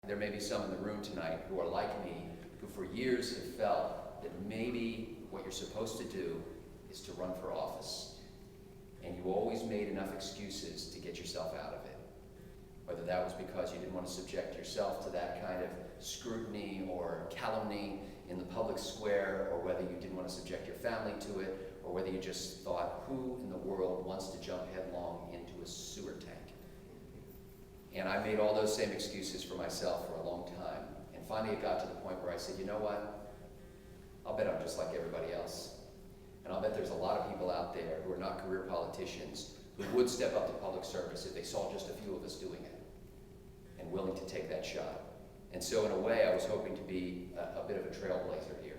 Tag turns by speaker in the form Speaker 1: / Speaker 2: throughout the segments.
Speaker 1: there may be some in the room tonight who are like me, who for years have felt that maybe what you're supposed to do is to run for office. And you always made enough excuses to get yourself out of it. Whether that was because you didn't want to subject yourself to that kind of scrutiny or calumny in the public square, or whether you didn't want to subject your family to it, or whether you just thought, who in the world wants to jump headlong into a sewer tank? And I made all those same excuses for myself for a long time. And finally it got to the point where I said, you know what? I'll bet I'm just like everybody else. And I'll bet there's a lot of people out there who are not career politicians who would step up to public service if they saw just a few of us doing it and willing to take that shot. And so in a way, I was hoping to be a bit of a trailblazer here.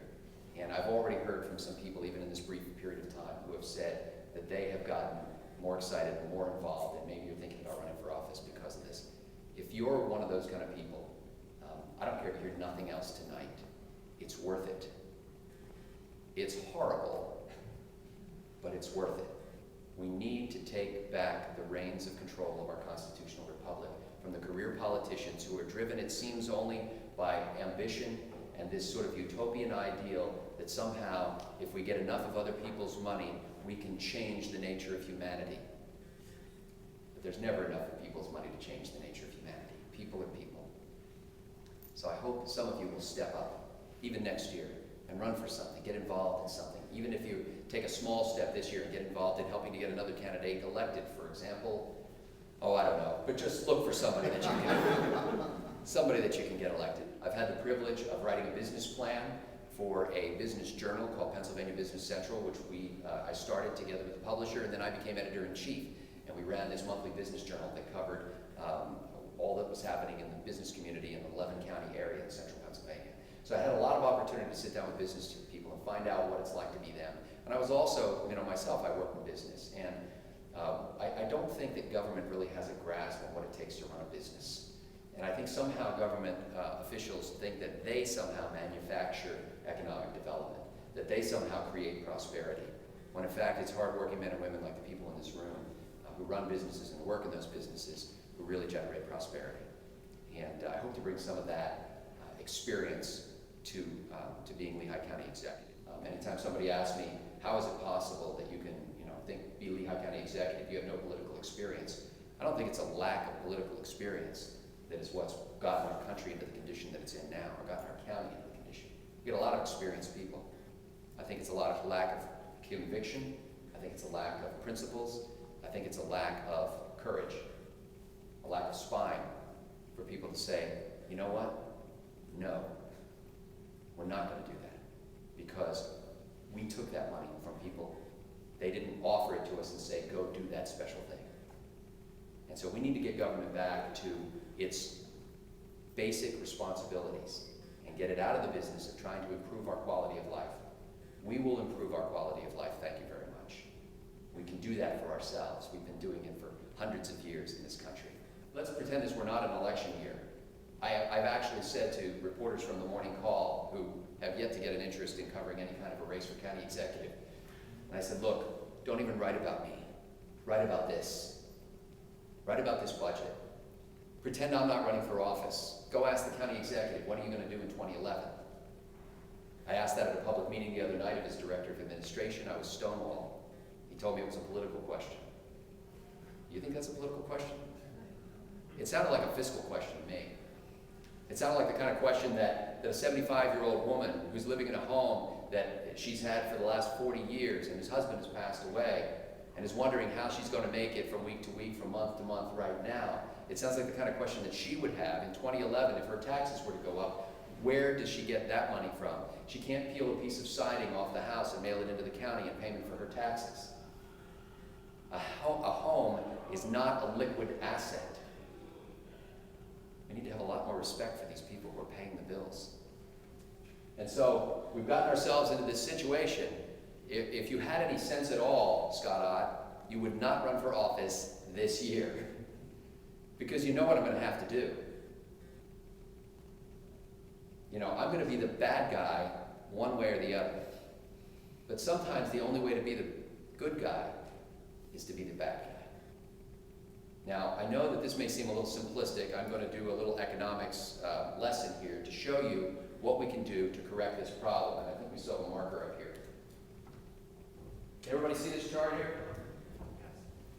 Speaker 1: And I've already heard from some people, even in this brief period of time, who have said that they have gotten more excited and more involved, and maybe you're thinking about running for office because of this. If you're one of those kind of people, I don't care if you hear nothing else tonight, it's worth it. It's horrible, but it's worth it. We need to take back the reins of control of our constitutional republic from the career politicians who are driven, it seems, only by ambition and this sort of utopian ideal that somehow, if we get enough of other people's money, we can change the nature of humanity. But there's never enough of people's money to change the nature of humanity. People are people. So I hope some of you will step up, even next year, and run for something, get involved in something. Even if you take a small step this year and get involved in helping to get another candidate elected, for example, I don't know, but just look for somebody that you can get elected. I've had the privilege of writing a business plan for a business journal called Pennsylvania Business Central, which I started together with the publisher, and then I became editor-in-chief. And we ran this monthly business journal that covered all that was happening in the business community in the Lehigh County area in central Pennsylvania. So I had a lot of opportunity to sit down with business people and find out what it's like to be them. And I was also, myself, I work in business. And I don't think that government really has a grasp on what it takes to run a business. And I think somehow government officials think that they somehow manufacture economic development, that they somehow create prosperity, when in fact it's hardworking men and women like the people in this room who run businesses and work in those businesses who really generate prosperity. And I hope to bring some of that experience to being Lehigh County Executive. Anytime somebody asks me, how is it possible that you can be Lehigh County Executive, you have no political experience? I don't think it's a lack of political experience that is what's gotten our country into the condition that it's in now, or gotten our county into the condition. We get a lot of experienced people. I think it's a lot of lack of conviction. I think it's a lack of principles. I think it's a lack of courage, a lack of spine for people to say, you know what? No, we're not going to do that, because we took that money from people. They didn't offer it to us and say, go do that special thing. And so we need to get government back to its basic responsibilities and get it out of the business of trying to improve our quality of life. We will improve our quality of life, thank you very much. We can do that for ourselves. We've been doing it for hundreds of years in this country. Let's pretend this were not an election year. I've actually said to reporters from the Morning Call who have yet to get an interest in covering any kind of a race for county executive, and I said, look, don't even write about me. Write about this. Write about this budget. Pretend I'm not running for office. Go ask the county executive, what are you going to do in 2011? I asked that at a public meeting the other night of his director of administration. I was stonewalled. He told me it was a political question. You think that's a political question? It sounded like a fiscal question to me. It sounded like the kind of question that a 75-year-old woman who's living in a home that she's had for the last 40 years and whose husband has passed away and is wondering how she's going to make it from week to week, from month to month right now. It sounds like the kind of question that she would have in 2011 if her taxes were to go up. Where does she get that money from? She can't peel a piece of siding off the house and mail it into the county in payment for her taxes. A home is not a liquid asset. We need to have a lot more respect for these people who are paying the bills. And so we've gotten ourselves into this situation. If you had any sense at all, Scott Ott, you would not run for office this year, because you know what I'm going to have to do. I'm going to be the bad guy one way or the other. But sometimes the only way to be the good guy is to be the bad guy. Now, I know that this may seem a little simplistic. I'm going to do a little economics lesson here to show you what we can do to correct this problem. And I think we still have a marker up here. Can everybody see this chart here?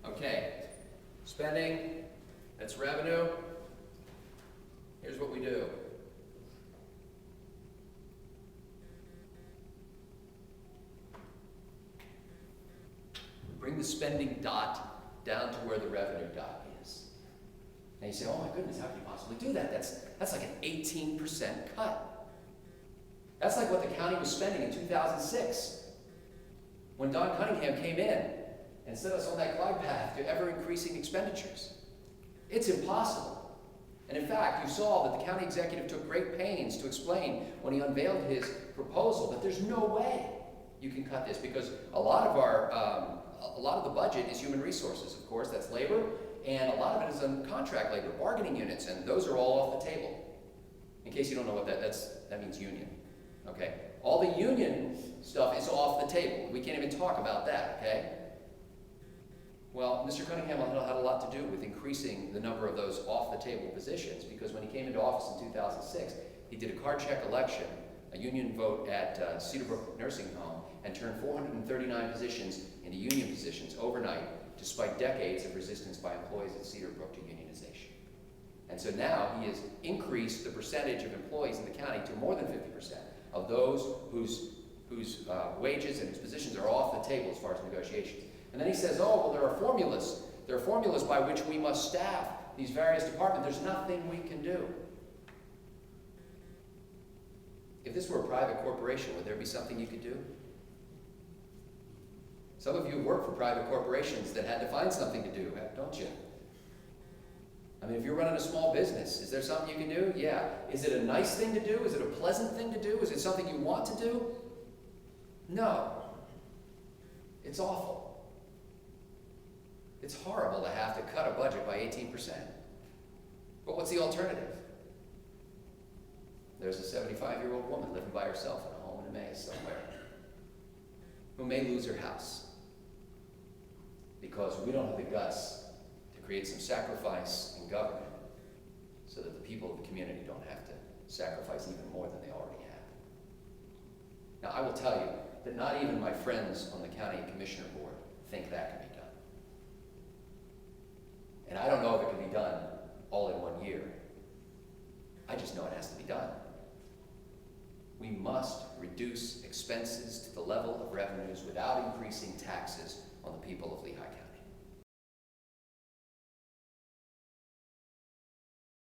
Speaker 1: Okay. Spending, that's revenue. Here's what we do. Bring the spending dot down to where the revenue dot is. And you say, oh my goodness, how can you possibly do that? That's like an 18% cut. That's like what the county was spending in 2006 when Don Cunningham came in and set us on that glide path to ever-increasing expenditures. It's impossible. And in fact, you saw that the county executive took great pains to explain when he unveiled his proposal that there's no way you can cut this, because a lot of the budget is human resources, of course, that's labor, and a lot of it is on contract labor, bargaining units, and those are all off the table. In case you don't know what that means union, okay? All the union stuff is off the table. We can't even talk about that, okay? Well, Mr. Cunningham had a lot to do with increasing the number of those off-the-table positions, because when he came into office in 2006, he did a card check election, a union vote at Cedarbrook Nursing Home, and turned 439 positions into union positions overnight, despite decades of resistance by employees at Cedarbrook to unionization. And so now he has increased the percentage of employees in the county to more than 50% of those whose wages and whose positions are off the table as far as negotiations. And then he says, oh, well, there are formulas. There are formulas by which we must staff these various departments. There's nothing we can do. If this were a private corporation, would there be something you could do? Some of you work for private corporations that had to find something to do, don't you? I mean, if you're running a small business, is there something you can do? Yeah. Is it a nice thing to do? Is it a pleasant thing to do? Is it something you want to do? No. It's awful. It's horrible to have to cut a budget by 18%. But what's the alternative? There's a 75-year-old woman living by herself in a home in a maze somewhere who may lose her house because we don't have the guts to create some sacrifice in government so that the people of the community don't have to sacrifice even more than they already have. Now, I will tell you that not even my friends on the county commissioner board think that can be done. And I don't know if it can be done all in 1 year. I just know it has to be done. We must reduce expenses to the level of revenues without increasing taxes on the people of Lehigh County.